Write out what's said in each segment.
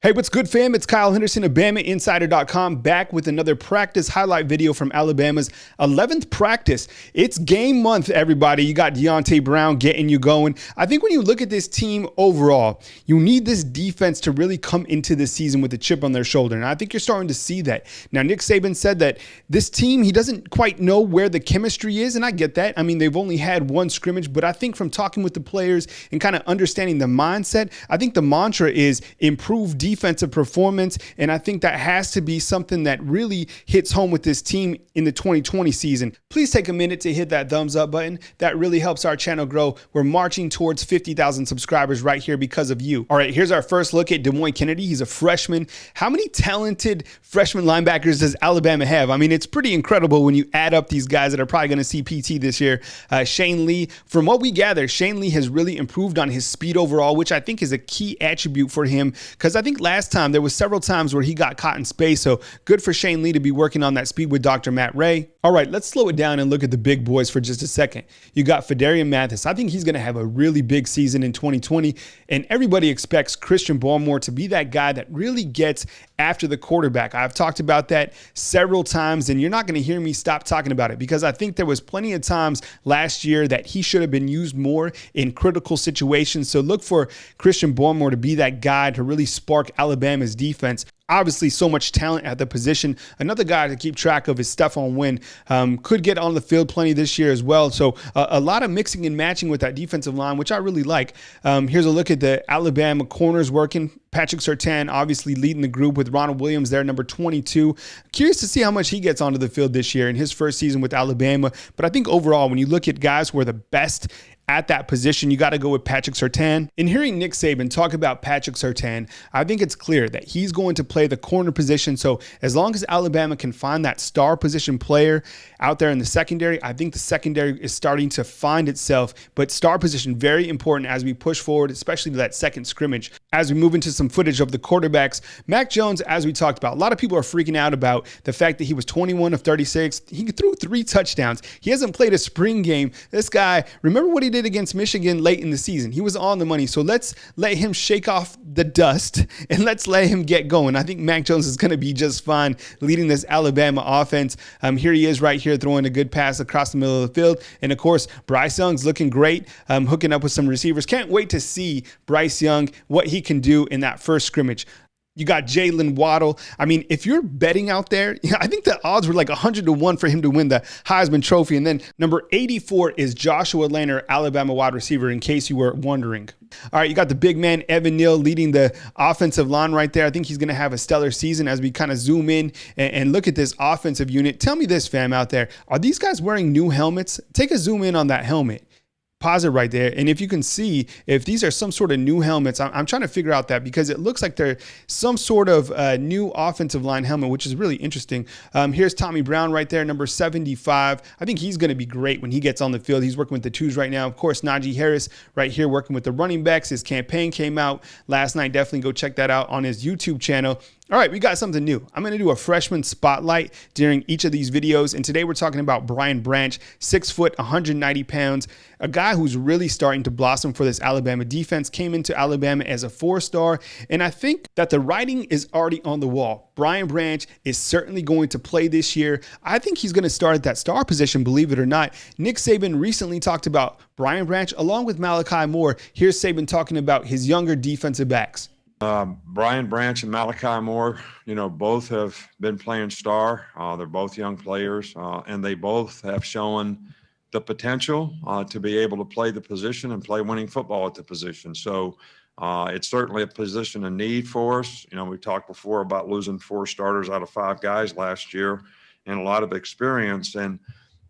Hey, what's good, fam? It's Kyle Henderson of BamaInsider.com, back with another practice highlight video from Alabama's 11th practice. It's game month, everybody. You got Deontay Brown getting you going. I think when you look at this team overall, you need this defense to really come into the season with a chip on their shoulder, and I think you're starting to see that. Now, Nick Saban said that this team, he doesn't quite know where the chemistry is, and I get that. I mean, they've only had one scrimmage, but I think from talking with the players and kind of understanding the mindset, I think the mantra is improve defensive performance, and I think that has to be something that really hits home with this team in the 2020 season. Please take a minute to hit that thumbs up button. That really helps our channel grow. We're marching towards 50,000 subscribers right here because of you. All right, here's our first look at Moines Kennedy. He's a freshman. How many talented freshman linebackers does Alabama have? I mean, it's pretty incredible when you add up these guys that are probably going to see PT this year. Shane Lee, from what we gather, Shane Lee has really improved on his speed overall, which I think is a key attribute for him, because I think last time there was several times where he got caught in space. So good for Shane Lee to be working on that speed with Dr. Matt Ray. All right, let's slow it down and look at the big boys for just a second. You got Fedarian Mathis. I think he's going to have a really big season in 2020, and everybody expects Christian Barmore to be that guy that really gets after the quarterback. I've talked about that several times, and you're not going to hear me stop talking about it, because I think there was plenty of times last year that he should have been used more in critical situations. So look for Christian Barmore to be that guy to really spark Alabama's defense. Obviously, so much talent at the position. Another guy to keep track of is Stephon Wynn. Could get on the field plenty this year as well. So a lot of mixing and matching with that defensive line, which I really like. Here's a look at the Alabama corners working. Patrick Surtain obviously leading the group with Ronald Williams there, number 22. Curious to see how much he gets onto the field this year in his first season with Alabama. But I think overall, when you look at guys who are the best at that position, you got to go with Patrick Surtain. In hearing Nick Saban talk about Patrick Surtain, I think it's clear that he's going to play the corner position. So as long as Alabama can find that star position player out there in the secondary, I think the secondary is starting to find itself. But star position, very important as we push forward, especially to that second scrimmage. As we move into some footage of the quarterbacks, Mac Jones, as we talked about, a lot of people are freaking out about the fact that he was 21 of 36. He threw 3 touchdowns. He hasn't played a spring game. This guy, remember what he did against Michigan late in the season? He was on the money. So let's let him shake off the dust and let's let him get going. I think Mac Jones is going to be just fine leading this Alabama offense. Here he is right here throwing a good pass across the middle of the field. And of course, Bryce Young's looking great, hooking up with some receivers. Can't wait to see Bryce Young, what he can do in that first scrimmage. You got Jalen Waddle. I mean, if you're betting out there, I think the odds were like 100-1 for him to win the Heisman Trophy. And then number 84 is Joshua Laner, Alabama wide receiver, in case you were wondering. All right, you got the big man, Evan Neal, leading the offensive line right there. I think he's going to have a stellar season as we kind of zoom in and look at this offensive unit. Tell me this, fam, out there. Are these guys wearing new helmets? Take a zoom in on that helmet. Pause it right there. And if you can see, if these are some sort of new helmets, I'm trying to figure out that, because it looks like they're some sort of new offensive line helmet, which is really interesting. Here's Tommy Brown right there, number 75. I think he's going to be great when he gets on the field. He's working with the twos right now. Of course, Najee Harris right here working with the running backs. His campaign came out last night. Definitely go check that out on his YouTube channel. All right, we got something new. I'm going to do a freshman spotlight during each of these videos. And today we're talking about Brian Branch, 6 foot, 190 pounds, a guy who's really starting to blossom for this Alabama defense. Came into Alabama as a 4-star. And I think that the writing is already on the wall. Brian Branch is certainly going to play this year. I think he's going to start at that star position, believe it or not. Nick Saban recently talked about Brian Branch along with Malachi Moore. Here's Saban talking about his younger defensive backs. Brian Branch and Malachi Moore, both have been playing star. They're both young players, and they both have shown the potential to be able to play the position and play winning football at the position. So it's certainly a position of need for us. We talked before about losing 4 starters out of 5 guys last year and a lot of experience. And,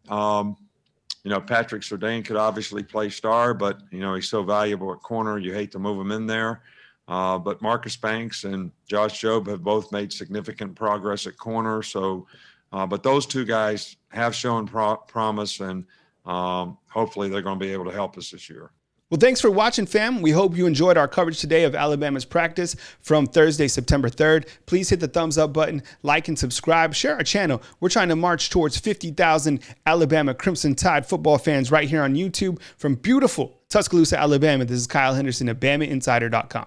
Patrick Surtain could obviously play star, but, he's so valuable at corner. You hate to move him in there. But Marcus Banks and Josh Jobe have both made significant progress at corner. So, but those 2 guys have shown promise, and hopefully they're going to be able to help us this year. Well, thanks for watching, fam. We hope you enjoyed our coverage today of Alabama's practice from Thursday, September 3rd. Please hit the thumbs up button, like and subscribe, share our channel. We're trying to march towards 50,000 Alabama Crimson Tide football fans right here on YouTube from beautiful Tuscaloosa, Alabama. This is Kyle Henderson at BamaInsider.com.